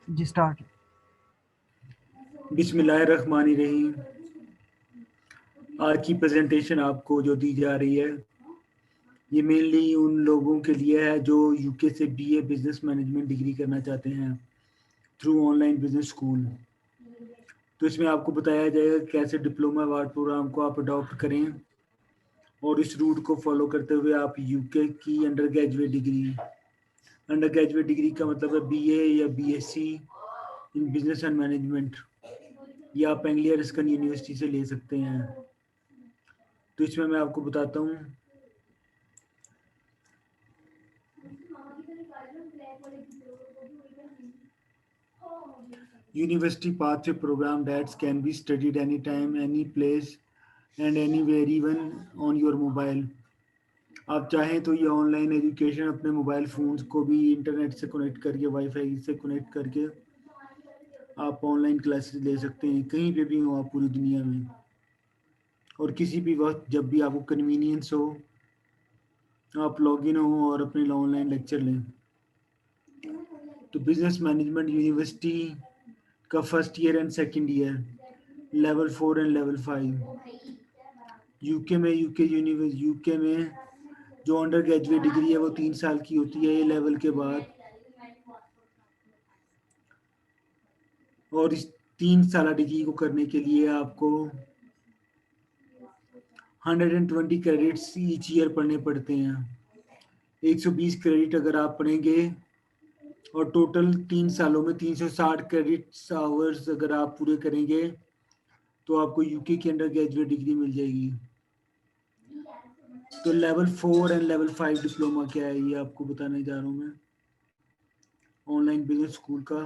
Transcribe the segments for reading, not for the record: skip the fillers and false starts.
जी start. बिस्मिल्लाहिर्रहमानिर्रहीम। आज की प्रेजेंटेशन आपको जो दी जा रही है ये मेनली उन लोगों के लिए है जो यूके से बीए बिजनेस मैनेजमेंट डिग्री करना चाहते हैं थ्रू ऑनलाइन बिजनेस स्कूल। तो इसमें आपको बताया जाएगा कि कैसे डिप्लोमा अवार्ड प्रोग्राम को आप अडॉप्ट करें और इस रूट को फॉलो करते हुए आप यूके की अंडर ग्रेजुएट डिग्री का मतलब है बीए या BSc in business and management, या आप एंग्लिया रस्किन यूनिवर्सिटी से ले सकते हैं। तो इसमें मैं आपको बताता हूँ University Pathway program that can be studied anytime, any place and anywhere, even on your mobile. आप चाहें तो ये ऑनलाइन एजुकेशन अपने मोबाइल फ़ोन्स को भी इंटरनेट से कनेक्ट करके, वाईफाई से कनेक्ट करके आप ऑनलाइन क्लासेस ले सकते हैं कहीं पे भी हो आप पूरी दुनिया में, और किसी भी वक्त जब भी आपको कन्वीनियंस हो आप लॉगिन हो और अपने ऑनलाइन लेक्चर लें। तो बिजनेस मैनेजमेंट यूनिवर्सिटी का first year and second year, level 4 and level 5। UK में जो अंडर ग्रेजुएट डिग्री है वो 3 साल की होती है ये लेवल के बाद, और इस 3 साल डिग्री को करने के लिए आपको 120 क्रेडिट्स ईच ईयर पढ़ने पड़ते हैं। 120 क्रेडिट अगर आप पढ़ेंगे और टोटल 3 सालों में 360 क्रेडिट्स आवर्स अगर आप पूरे करेंगे तो आपको यूके की अंडर ग्रेजुएट डिग्री मिल जाएगी। तो लेवल 4 एंड लेवल 5 डिप्लोमा क्या है ये आपको बताने जा रहा हूँ मैं ऑनलाइन बिजनेस स्कूल का।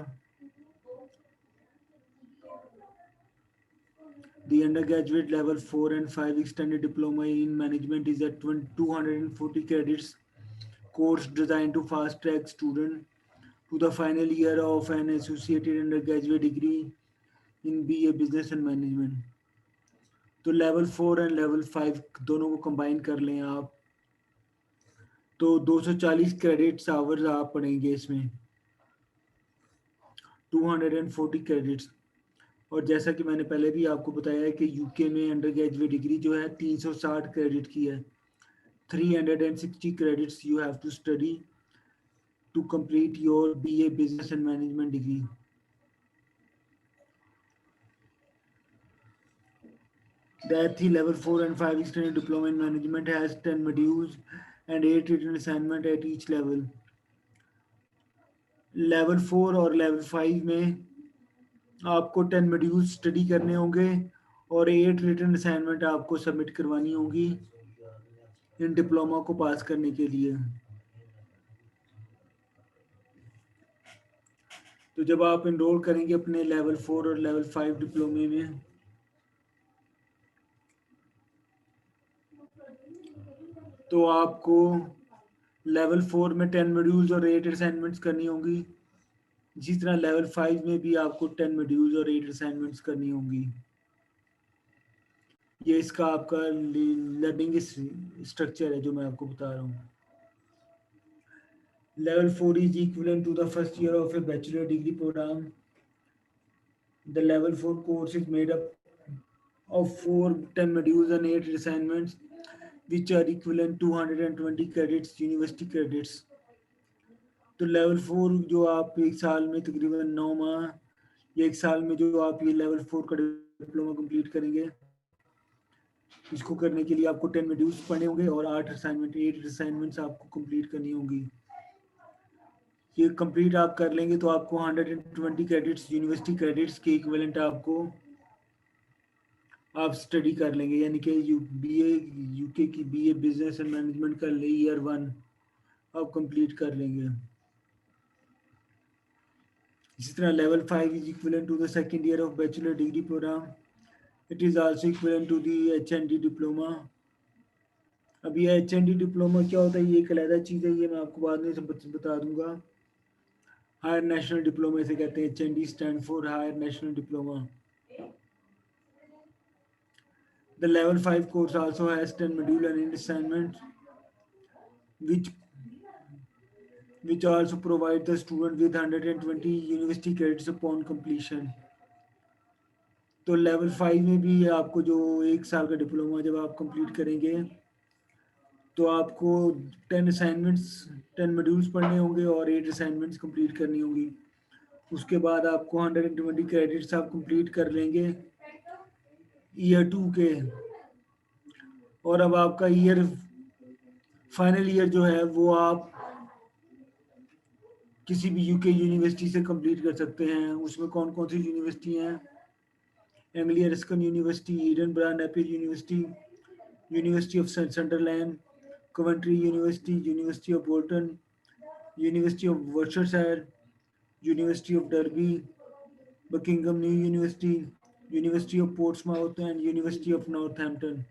The undergraduate level 4 and 5 extended diploma in management is a 240 credits course designed to fast track student to the final year of an associated undergraduate degree in BA Business and Management। तो level 4 and level 5 दोनों को combine कर लें आप तो 240 credits hours आप पढ़ेंगे इसमें, 240 क्रेडिट्स। और जैसा कि मैंने पहले भी आपको बताया है कि यूके में अंडर ग्रेजुएट डिग्री जो है 360 क्रेडिट की है। 360 credits you have to study to complete your BA Business and Management degree. The ETHI Level 4 and 5 Extended Diploma in Management has 10 modules and 8 written assignment at each level. Level 4 और level 5 में आपको 10 module study करने होंगे और 8 written assignment आपको submit करवानी होगी इन diploma को पास करने के लिए। तो जब आप इनरोल करेंगे अपने लेवल 4 और लेवल 5 डिप्लोमे में तो आपको लेवल 4 में 10 मॉड्यूल्स और 8 असाइनमेंट्स करनी होंगी, इसी तरह लेवल 5 में भी आपको 10 मॉड्यूल्स और 8 असाइनमेंट्स करनी होंगी। ये इसका आपका लर्निंग स्ट्रक्चर है जो मैं आपको बता रहा हूँ। Level 4 is equivalent to the first year of a bachelor degree program. The level 4 course is made up of 4 10 modules and 8 assignments which are equivalent to 120 credits university credits। तो level 4 जो आप एक साल में तकरीबन 9 माह या एक साल में जो आप ये लेवल 4 का डिप्लोमा कंप्लीट करेंगे, इसको करने के लिए आपको 10 मॉड्यूल्स पढ़ने होंगे और 8 असाइनमेंट्स आपको कंप्लीट करनी होंगी। ये कंप्लीट आप कर लेंगे तो आपको 120 क्रेडिट्स यूनिवर्सिटी क्रेडिट्स के इक्विवेलेंट आपको आप स्टडी कर लेंगे, यानी कि यूके की बीए बिजनेस एंड मैनेजमेंट का ईयर 1 आप कंप्लीट कर लेंगे। इसी तरह level 5 is equivalent to the second year of bachelor degree programme. It is also equivalent to the HND diploma. अब ये एचएनडी डिप्लोमा क्या होता है ये एक अलग चीज़ है, ये मैं आपको बाद में बता दूंगा। हायर नेशनल डिप्लोमा इसे कहते हैं, HND stand for higher national diploma. The level 5 course also has 10 module and 8 assignments which which also provide the student with 120 university credits upon completion. तो लेवल 5 में भी आपको जो 1 साल का डिप्लोमा जब आप कंप्लीट करेंगे तो आपको 10 असाइनमेंट्स 10 मॉड्यूल्स पढ़ने होंगे और 8 असाइनमेंट्स कंप्लीट करनी होंगी। उसके बाद आपको 120 क्रेडिट्स आप कंप्लीट कर लेंगे ईयर 2 के। और अब आपका ईयर फाइनल ईयर जो है वो आप किसी भी यूके यूनिवर्सिटी से कंप्लीट कर सकते हैं। उसमें कौन कौन सी यूनिवर्सिटी हैं? Anglia Ruskin University, Edinburgh Napier University, University of sunderland, Coventry University, University of Bolton, University of Worcestershire, University of Derby, Buckingham New University, University of Portsmouth and University of Northampton.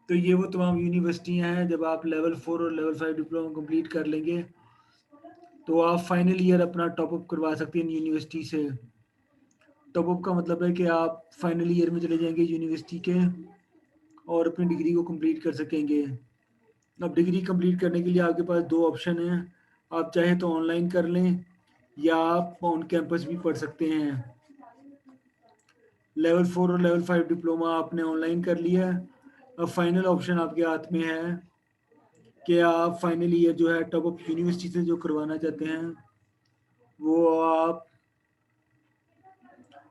तो ये वो तमाम यूनिवर्सिटियां हैं। जब आप level 4 और level 5 diploma complete कर लेंगे तो आप फाइनल ईयर अपना टॉपअप करवा सकते हैं यूनिवर्सिटी से। टॉपअप का मतलब है कि आप फाइनल ईयर में चले जाएंगे यूनिवर्सिटी के और अपनी डिग्री को कंप्लीट कर सकेंगे। अब डिग्री कंप्लीट करने के लिए आपके पास 2 ऑप्शन हैं। आप चाहे तो ऑनलाइन कर लें या आप ऑन कैंपस भी पढ़ सकते हैं। लेवल 4 और लेवल 5 डिप्लोमा आपने ऑनलाइन कर लिया। अब फाइनल ऑप्शन आपके हाथ में है कि आप फाइनल ईयर जो है टॉप अप यूनिवर्सिटी से जो करवाना चाहते हैं वो आप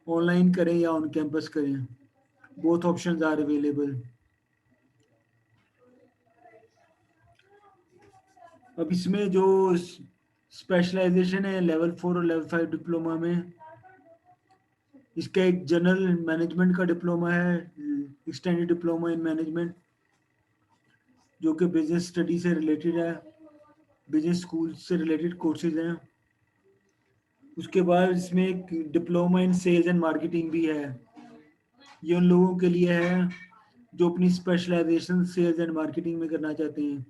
ऑनलाइन करें या ऑन कैंपस करें। Both options are available. अब इसमें जो स्पेशलाइजेशन है लेवल 4 और लेवल 5 डिप्लोमा में, इसका एक जनरल मैनेजमेंट का डिप्लोमा है, एक्सटेंडेड डिप्लोमा इन मैनेजमेंट, जो कि बिजनेस स्टडी से रिलेटेड है, बिजनेस स्कूल से रिलेटेड कोर्सेज हैं। उसके बाद इसमें एक diploma in sales and marketing भी है। ये उन लोगों के लिए है जो अपनी स्पेशलाइजेशन सेल्स एंड मार्केटिंग में करना चाहते हैं,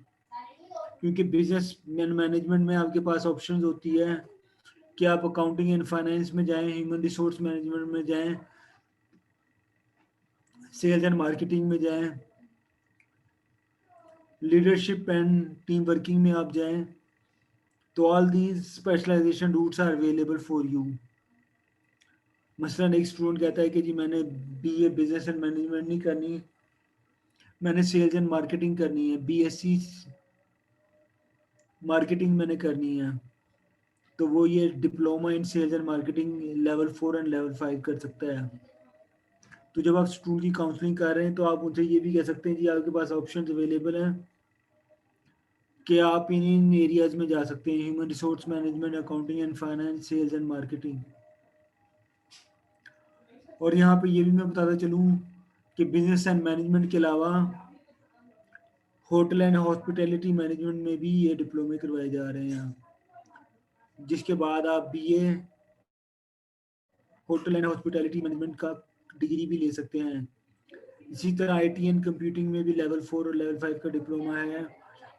क्योंकि बिजनेस मैनेजमेंट में आपके पास ऑप्शंस होती है कि आप अकाउंटिंग एंड फाइनेंस में जाएं, ह्यूमन रिसोर्स मैनेजमेंट में जाएं, सेल्स एंड मार्केटिंग में जाएं, लीडरशिप एंड टीम वर्किंग में आप जाएं। तो all these specialization routes are available for you. मसलन एक स्टूडेंट कहता है कि जी मैंने बीए बिजनेस एंड मैनेजमेंट नहीं करनी, मैंने सेल्स एंड मार्केटिंग करनी है, बीएससी मार्केटिंग मैंने करनी है, तो वो ये diploma in sales and marketing level 4 and level 5 कर सकता है। तो जब आप स्टूडेंट की काउंसलिंग कर रहे हैं तो आप उनसे ये भी कह सकते हैं जी आपके पास ऑप्शंस अवेलेबल हैं कि आप इन एरियाज में जा सकते हैं, human resource management, accounting and finance, sales and marketing. और यहाँ पे ये भी मैं बताता चलूँ कि बिजनेस एंड मैनेजमेंट के अलावा होटल एंड हॉस्पिटैलिटी मैनेजमेंट में भी ये डिप्लोमे करवाए जा रहे हैं, जिसके बाद आप BA hotel and hospitality management का डिग्री भी ले सकते हैं। इसी तरह आईटी एंड कंप्यूटिंग में भी लेवल 4 और लेवल 5 का डिप्लोमा है।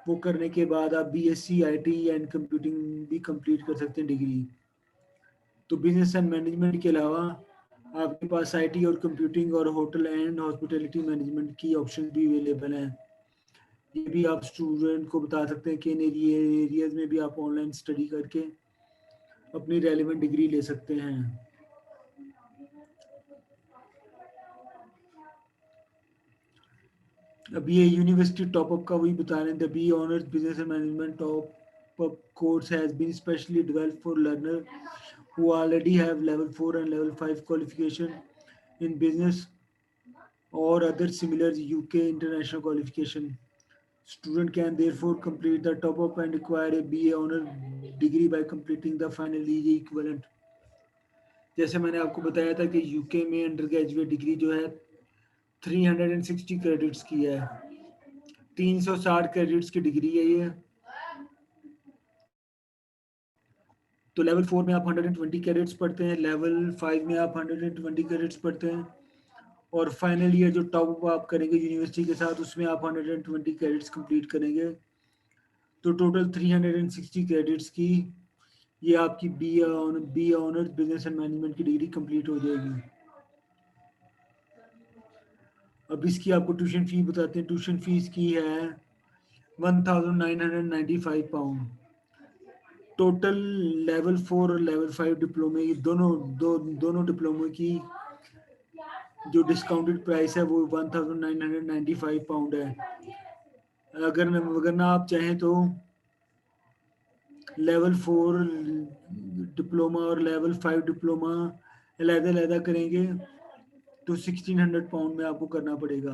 वो करने के बाद आप बीएससी आईटी एंड कंप्यूटिंग भी कंप्लीट कर सकते हैं डिग्री। तो बिजनेस एंड मैनेजमेंट के अलावा आपके पास आईटी और कंप्यूटिंग और होटल एंड हॉस्पिटैलिटी मैनेजमेंट की ऑप्शन भी अवेलेबल हैं। ये भी आप स्टूडेंट को बता सकते हैं कि इन एरियाज में भी आप ऑनलाइन स्टडी करके अपनी रेलिवेंट डिग्री ले सकते हैं। अब ये यूनिवर्सिटी टॉपअप का वही बता रहे हैं। The B honours business and management top up course has been specially developed for learner who already have level 4 and level 5 qualification in business or other similar UK international qualification. Student can therefore complete the top up and acquire a BA honor degree by completing the final EG equivalent. जैसे मैंने आपको बताया था कि UK में under graduate degree जो है 360 credits की है, 360 क्रेडिट्स की डिग्री है ये। तो लेवल 4 में आप 120 क्रेडिट्स पढ़ते हैं, लेवल 5 में आप 120 क्रेडिट्स पढ़ते हैं, और फाइनल ईयर जो टॉप आप करेंगे यूनिवर्सिटी के साथ उसमें आप 120 क्रेडिट्स कंप्लीट करेंगे। तो टोटल 360 क्रेडिट्स की ये आपकी B honours business and management की डिग्री कंप्लीट हो जाएगी। अब इसकी आपको ट्यूशन फी बताते हैं। ट्यूशन फीस की है 1995 पाउंड। टोटल लेवल 4 और लेवल 5 डिप्लोमे की दोनों डिप्लोमे की जो डिस्काउंटेड प्राइस है वो 1995 है। अगर ना आप चाहें तो लेवल 4 डिप्लोमा और लेवल 5 डिप्लोमा अलग-अलग करेंगे तो 1600 पाउंड में आपको करना पड़ेगा।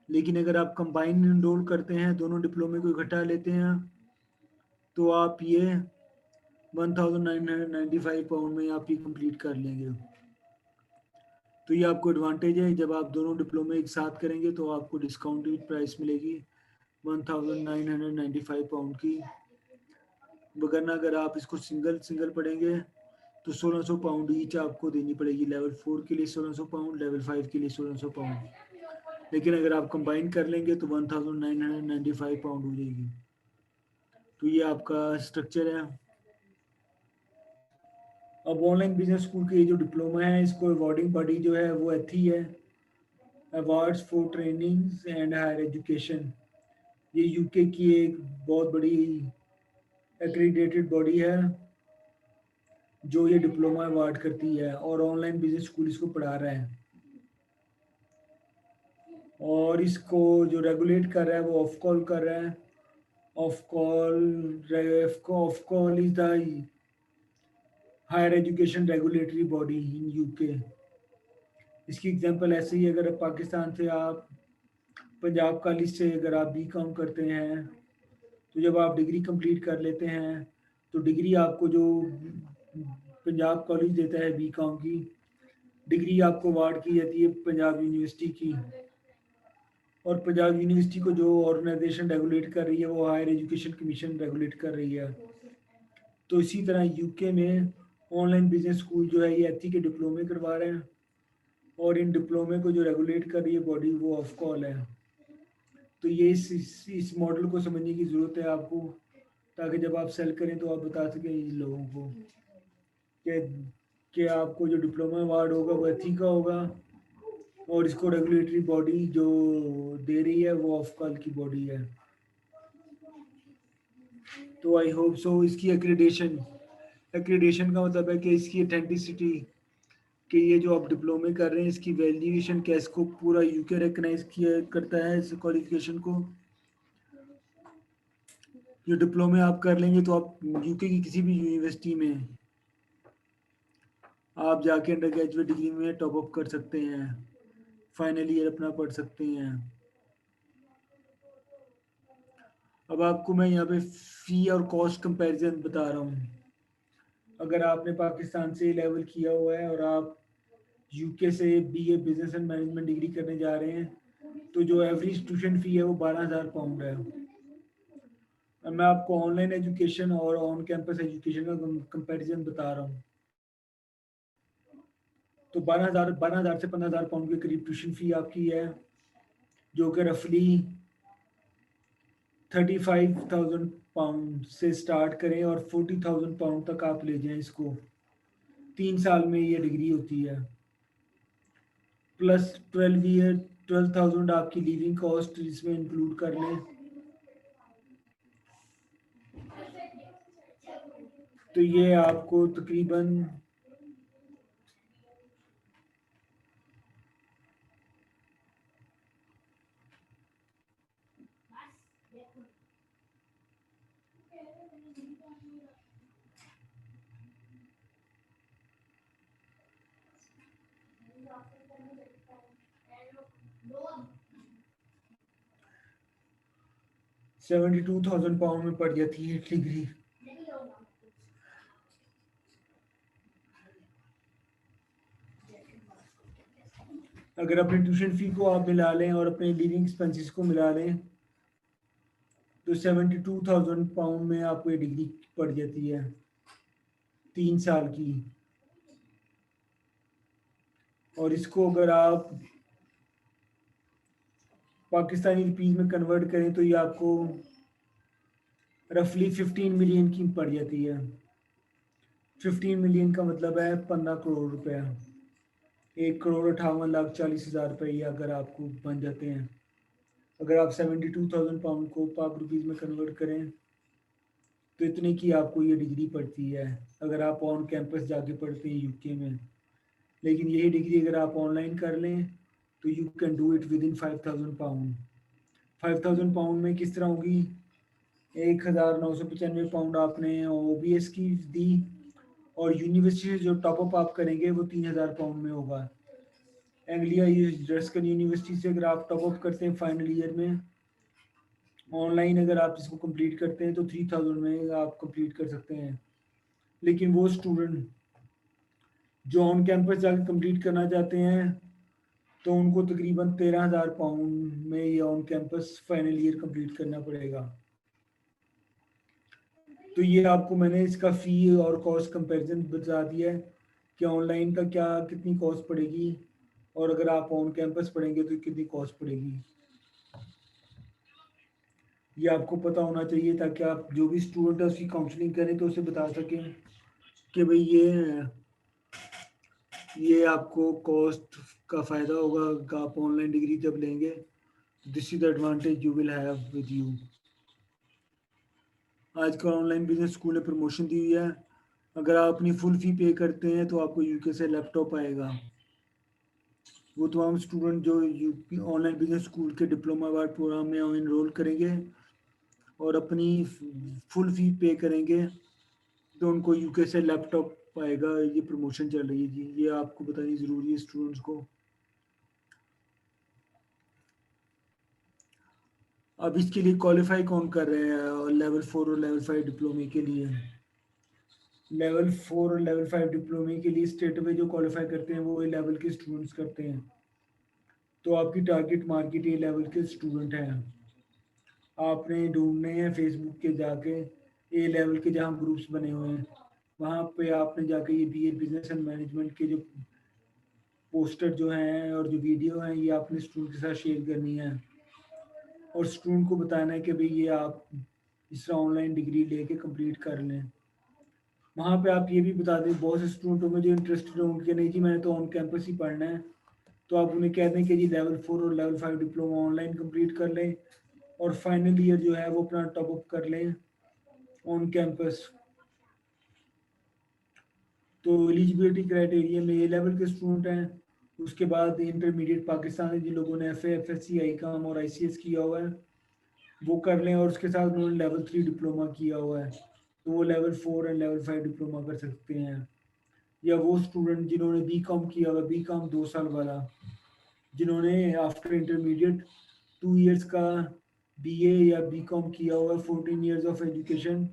लेकिन अगर आप कंबाइन इनरोल करते हैं, दोनों डिप्लोमे को इकट्ठा लेते हैं, तो आप ये 1995 में आप ये कंप्लीट कर लेंगे। तो ये आपको एडवांटेज है, जब आप दोनों डिप्लोमे एक साथ करेंगे तो आपको डिस्काउंटेड प्राइस मिलेगी 1995 पाउंड की। वगरना अगर आप इसको सिंगल सिंगल पढ़ेंगे तो 1600 पाउंड ईच आपको देनी पड़ेगी। लेवल 4 के लिए 1600 पाउंड, लेवल 5 के लिए 1600 पाउंड। लेकिन अगर आप कंबाइन कर लेंगे तो 1995 पाउंड हो जाएगी। तो ये आपका स्ट्रक्चर है। अब ऑनलाइन बिजनेस स्कूल के जो डिप्लोमा है, इसको अवॉर्डिंग बॉडी जो है वो एथी है, awards for training and higher education. ये यूके की एक बहुत बड़ी एक्रीडेटेड बॉडी है जो ये डिप्लोमा अवार्ड करती है, और ऑनलाइन बिजनेस स्कूल इसको पढ़ा रहा है। और इसको जो रेगुलेट कर रहा है वो ऑफकॉल कर रहा है। Ofqual is the higher education regulatory body in UK. इसकी एग्जांपल ऐसे ही, अगर पाकिस्तान से आप पंजाब कॉलेज से अगर आप बीकॉम करते हैं, तो जब आप डिग्री कंप्लीट कर लेते हैं तो डिग्री आपको जो पंजाब कॉलेज देता है बीकॉम की डिग्री आपको अवार्ड की जाती है पंजाब यूनिवर्सिटी की। और पंजाब यूनिवर्सिटी को जो ऑर्गेनाइजेशन रेगुलेट कर रही है वो हायर एजुकेशन कमीशन रेगुलेट कर रही है। तो इसी तरह यूके में ऑनलाइन बिजनेस स्कूल जो है ये एथी के डिप्लोमे करवा रहे हैं, और इन डिप्लोमे को जो रेगुलेट कर रही है बॉडी वो ऑफकॉल है। तो ये इस मॉडल को समझने की ज़रूरत है आपको, ताकि जब आप सेल करें तो आप बता सकें इन लोगों को कि आपको जो डिप्लोमा अवार्ड होगा वो एथी का होगा, और इसको रेगुलेटरी बॉडी जो दे रही है वो ऑफकॉल की बॉडी है। तो आई होप सो इसकी एक्रीडेशन का मतलब है कि इसकी अथेंटिसिटी, कि ये जो आप डिप्लोमे कर रहे हैं इसकी वैल्यूएशन क्या, इसको पूरा यूके रिकग्नाइज किया करता है इस क्वालिफिकेशन को। ये डिप्लोमे आप कर लेंगे तो आप यूके की किसी भी यूनिवर्सिटी में आप जाके अंडर ग्रेजुएट डिग्री में टॉप अप कर सकते हैं, फाइनल ईयर अपना पढ़ सकते हैं। अब आपको मैं यहाँ पे फ़ी और कॉस्ट कंपैरिजन बता रहा हूँ। अगर आपने पाकिस्तान से लेवल किया हुआ है और आप यूके से BA business and management degree करने जा रहे हैं, तो जो एवरेज ट्यूशन फ़ी है वो 12,000 पाउंड है। अब मैं आपको ऑनलाइन एजुकेशन और ऑन कैंपस एजुकेशन का कंपैरिजन बता रहा हूँ। तो 12,000 से 15,000 पाउंड के करीब ट्यूशन फ़ी आपकी है, जो कि रफली 35,000 पाउंड से स्टार्ट करें और 40,000 पाउंड तक आप ले जाएं इसको। 3 साल में ये डिग्री होती है, प्लस 12,000 आपकी लिविंग कॉस्ट इसमें इंक्लूड कर लें, तो ये आपको तकरीबन 72,000 पाउंड में पड़ जाती है डिग्री। अगर अपने ट्यूशन फी को आप मिला लें और अपने लिविंग एक्सपेंसेस को मिला लें तो 72,000 पाउंड में आपको ये डिग्री पड़ जाती है 3 साल की। और इसको अगर आप पाकिस्तानी रुपीज़ में कन्वर्ट करें तो ये आपको रफली 15 मिलियन की पड़ जाती है। 15 मिलियन का मतलब है 15 करोड़ रुपया, 1,58,40,000 रुपये अगर आपको बन जाते हैं। अगर आप 72,000 पाउंड को पाक रुपीज़ में कन्वर्ट करें तो इतने की आपको ये डिग्री पड़ती है अगर आप ऑन कैंपस जाके पढ़ते हैं यूके में। लेकिन यही डिग्री अगर आप ऑनलाइन कर लें तो you can do it with in £5,000। £5,000 में किस तरह होगी? 1,995 आपने OBS की दी, और यूनिवर्सिटी से जो टॉपअप आप करेंगे वो £3,000 में होगा। एंग्लिया रस्कन यूनिवर्सिटी से अगर आप टॉपअप करते हैं फाइनल ईयर में ऑनलाइन, अगर आप इसको कंप्लीट करते हैं तो 3,000 में आप कंप्लीट कर सकते हैं। लेकिन वो स्टूडेंट जो ऑन कैंपस जाकर कंप्लीट करना चाहते हैं तो उनको तकरीबन £13,000 में ये on campus final year complete करना पड़ेगा। तो ये आपको मैंने इसका फ़ी और कॉस्ट कंपैरिजन बता दिया है कि ऑनलाइन का क्या कितनी कॉस्ट पड़ेगी और अगर आप ऑन कैंपस पढ़ेंगे तो कितनी कॉस्ट पड़ेगी। ये आपको पता होना चाहिए ताकि आप जो भी स्टूडेंट है उसकी काउंसलिंग करें तो उसे बता सकें कि भाई ये आपको कॉस्ट का फ़ायदा होगा कि आप ऑनलाइन डिग्री जब लेंगे। This is the advantage you will have with you. आजकल ऑनलाइन बिजनेस स्कूल ने प्रमोशन दी हुई है, अगर आप अपनी फुल फी पे करते हैं तो आपको यूके से लैपटॉप आएगा। वो तमाम स्टूडेंट जो यूपी ऑनलाइन बिजनेस स्कूल के डिप्लोमा वार्ड प्रोग्राम में इनरोल करेंगे और अपनी फुल फी पे करेंगे तो उनको यूके से लैपटॉप आएगा। ये प्रमोशन चल रही है जी, ये आपको बतानी ज़रूरी है स्टूडेंट्स को। अब इसके लिए क्वालिफाई कौन कर रहे हैं लेवल 4 और लेवल 5 डिप्लोमे के लिए? लेवल 4 और लेवल 5 डिप्लोमे के लिए स्टेट में जो क्वालिफाई करते हैं वो ए लेवल के स्टूडेंट्स करते हैं। तो आपकी टारगेट मार्केट ए लेवल के स्टूडेंट हैं। आपने ढूंढने हैं फेसबुक के जाके ए लेवल के जहाँ ग्रुप्स बने हुए हैं वहाँ पे आपने जाके ये BA बिजनेस एंड मैनेजमेंट के जो पोस्टर जो हैं और जो वीडियो हैं ये आपने स्टूडेंट के साथ शेयर करनी है और स्टूडेंट को बताना है कि भाई ये आप इस तरह ऑनलाइन डिग्री लेके कंप्लीट कर लें। वहाँ पे आप ये भी बता दें बहुत से स्टूडेंटों में जो इंटरेस्टेड होंगे कि नहीं जी मैंने तो ऑन कैंपस ही पढ़ना है, तो आप उन्हें कह दें कि जी लेवल 4 और लेवल 5 डिप्लोमा ऑनलाइन कंप्लीट कर लें और फाइनल ईयर जो है वो अपना टॉपअप कर लें ऑन कैंपस। तो एलिजिबिलिटी क्राइटेरिया में ए लेवल के स्टूडेंट हैं, उसके बाद इंटरमीडिएट पाकिस्तान जिन लोगों ने FA FSC ICOM और ICS किया हुआ है वो कर लें और उसके साथ उन्होंने लेवल 3 डिप्लोमा किया हुआ है तो वो लेवल 4 एंड लेवल 5 डिप्लोमा कर सकते हैं। या वो स्टूडेंट जिन्होंने BCom किया हुआ, BCom 2 साल वाला, जिन्होंने आफ्टर इंटरमीडिएट 2 इयर्स का BA या BCom किया हुआ 14 इयर्स ऑफ एजुकेशन,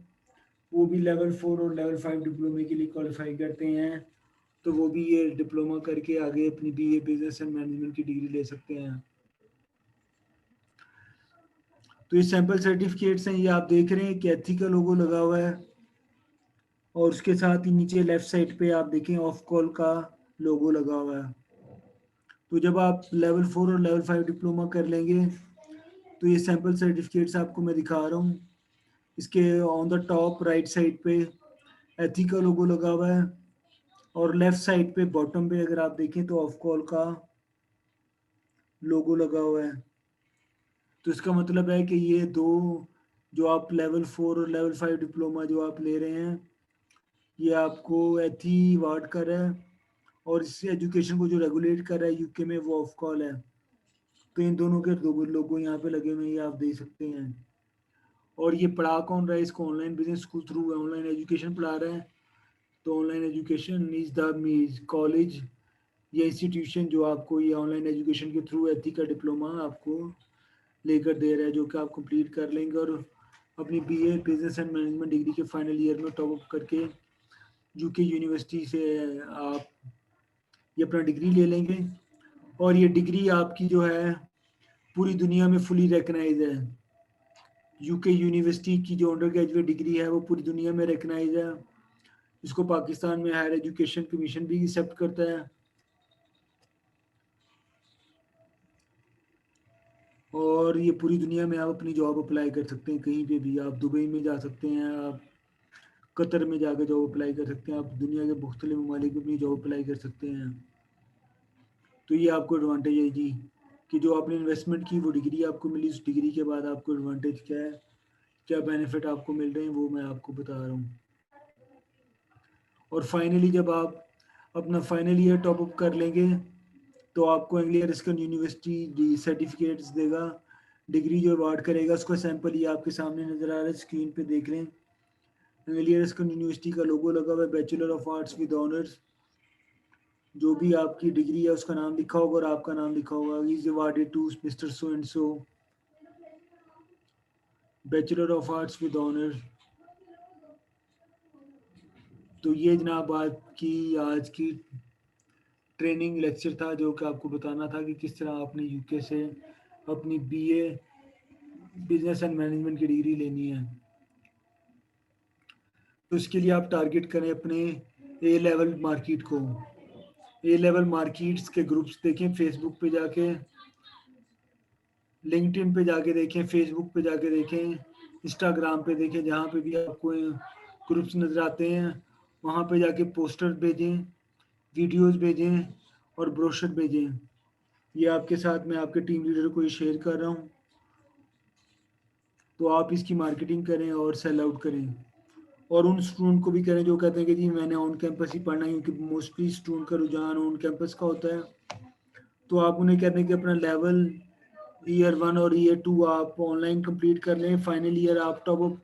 वो भी लेवल 4 और लेवल 5 डिप्लोमे के लिए क्वालिफाई करते हैं। तो वो भी ये डिप्लोमा करके आगे अपनी BA बिजनेस एंड मैनेजमेंट की डिग्री ले सकते हैं। तो ये सैंपल सर्टिफिकेट्स हैं, ये आप देख रहे हैं कि एथिकल लोगो लगा हुआ है और उसके साथ ही नीचे लेफ्ट साइड पे आप देखें ऑफ कॉल का लोगो लगा हुआ है। तो जब आप लेवल 4 और लेवल 5 डिप्लोमा कर लेंगे तो ये सैंपल सर्टिफिकेट्स आपको मैं दिखा रहा हूँ। इसके on the top right side पे एथिकल लोगो लगा हुआ है और लेफ्ट साइड पे बॉटम पे अगर आप देखें तो ऑफ कॉल का लोगो लगा हुआ है। तो इसका मतलब है कि ये दो जो आप लेवल 4 और लेवल 5 डिप्लोमा जो आप ले रहे हैं ये आपको एथी वार्ड कर रहा है और इस एजुकेशन को जो रेगुलेट कर रहा है यूके में वो ऑफ कॉल है। तो इन दोनों के दो लोगों यहाँ पे लगे हुए हैं, ये आप देख सकते हैं। और ये पढ़ा कौन रहा है इसको? Online business school through online education पढ़ा रहा है। तो online education is the college या इंस्टीट्यूशन जो आपको ये ऑनलाइन एजुकेशन के थ्रू एथिकल डिप्लोमा आपको लेकर दे रहा है, जो कि आप कंप्लीट कर लेंगे और अपनी BA business and management degree के फाइनल ईयर में टॉप अप करके यूके यूनिवर्सिटी से आप ये अपना डिग्री ले लेंगे। और ये डिग्री आपकी जो है पूरी दुनिया में फुली रिकग्नाइज है। यूके यूनिवर्सिटी की जो अंडर ग्रेजुएट डिग्री है वो पूरी दुनिया में रिकग्नाइज है। इसको पाकिस्तान में हायर एजुकेशन कमीशन भी एक्सेप्ट करता है और ये पूरी दुनिया में आप अपनी जॉब अप्लाई कर सकते हैं कहीं पे भी। आप दुबई में जा सकते हैं, आप कतर में जाकर जॉब अप्लाई कर सकते हैं, आप दुनिया के मुख्तलिफ ममालिक में अपनी जॉब अप्लाई कर सकते हैं। तो ये आपको एडवांटेज है जी कि जो आपने इन्वेस्टमेंट की वो डिग्री आपको मिली, उस डिग्री के बाद आपको एडवांटेज क्या है क्या बेनिफिट आपको मिल रहे हैं वो मैं आपको बता रहा हूँ। और फाइनली जब आप अपना फाइनल ईयर टॉप अप कर लेंगे तो आपको एंग्लियर रिस्कन यूनिवर्सिटी सर्टिफिकेट्स देगा, डिग्री जो अवार्ड करेगा उसका सैंपल ये आपके सामने नज़र आ रहा है, स्क्रीन पे देख लें। एंग्लियर रिस्कन यूनिवर्सिटी का लोगो लगा हुआ है, bachelor of arts with honours. जो भी आपकी डिग्री है उसका नाम लिखा होगा और आपका नाम लिखा होगा, is awarded to mister so and so, bachelor of arts with honours. तो ये जनाब आज की ट्रेनिंग लेक्चर था जो कि आपको बताना था कि किस तरह आपने यूके से अपनी बीए बिजनेस एंड मैनेजमेंट की डिग्री लेनी है। तो इसके लिए आप टारगेट करें अपने ए लेवल मार्केट को। ए लेवल मार्केट्स के ग्रुप्स देखें, फेसबुक पे जाके, लिंक्डइन पे जाके देखें, फेसबुक पे जाके देखें, इंस्टाग्राम पे देखें, जहाँ पे भी आपको ग्रुप्स नज़र आते हैं वहाँ पे जाके पोस्टर भेजें, वीडियोस भेजें और ब्रोशर भेजें। ये आपके साथ मैं आपके टीम लीडर को ये शेयर कर रहा हूँ, तो आप इसकी मार्केटिंग करें और सेल आउट करें। और उन स्टूडेंट को भी करें जो कहते हैं कि जी मैंने ऑन कैंपस ही पढ़ना है, क्योंकि मोस्टली स्टूडेंट का रुझान ऑन कैंपस का होता है। तो आप उन्हें कहते हैं कि अपना लेवल ईयर 1 और ईयर 2 आप ऑनलाइन कंप्लीट कर लें, फाइनल ईयर आप टॉप अप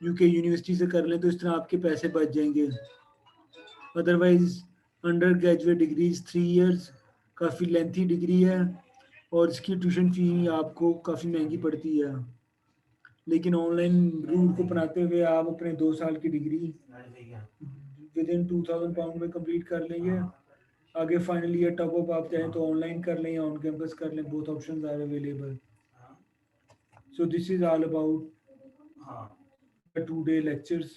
यूके यूनिवर्सिटी से कर लें, तो इस तरह आपके पैसे बच जाएंगे। Otherwise under graduate degrees 3 years काफ़ी लेंथी डिग्री है और इसकी ट्यूशन फी आपको काफ़ी महंगी पड़ती है। लेकिन ऑनलाइन रूल को अपनाते हुए आप अपने 2 साल की डिग्री विद इन 2000 पाउंड में कंप्लीट कर लेंगे। आगे फाइनल ईयर टॉप अप आप चाहें तो ऑनलाइन कर लें या ऑन कैंपस कर लें, both options are available. So this is all about 2 day lectures.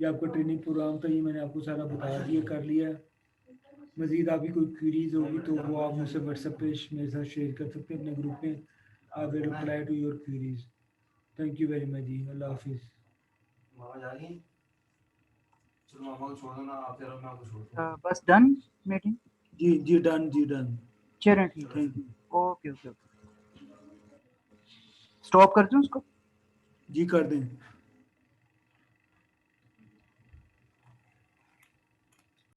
ये आपका ट्रेनिंग प्रोग्राम था, ये मैंने आपको सारा बता दिया, कर लिया। मजीद आपकी कोई क्वेरीज होगी तो वो आप मुझसे व्हाट्सएप पे मेरे साथ शेयर कर सकते हैं अपने ग्रुप में। I will reply to your queries. Thank you very much जी, अल्लाह हाफिज़। बस डन मीटिंग? जी डन, जी डन। चलें ठीक है, thank you. Okay okay okay, stop कर दूं उसको? जी कर दें।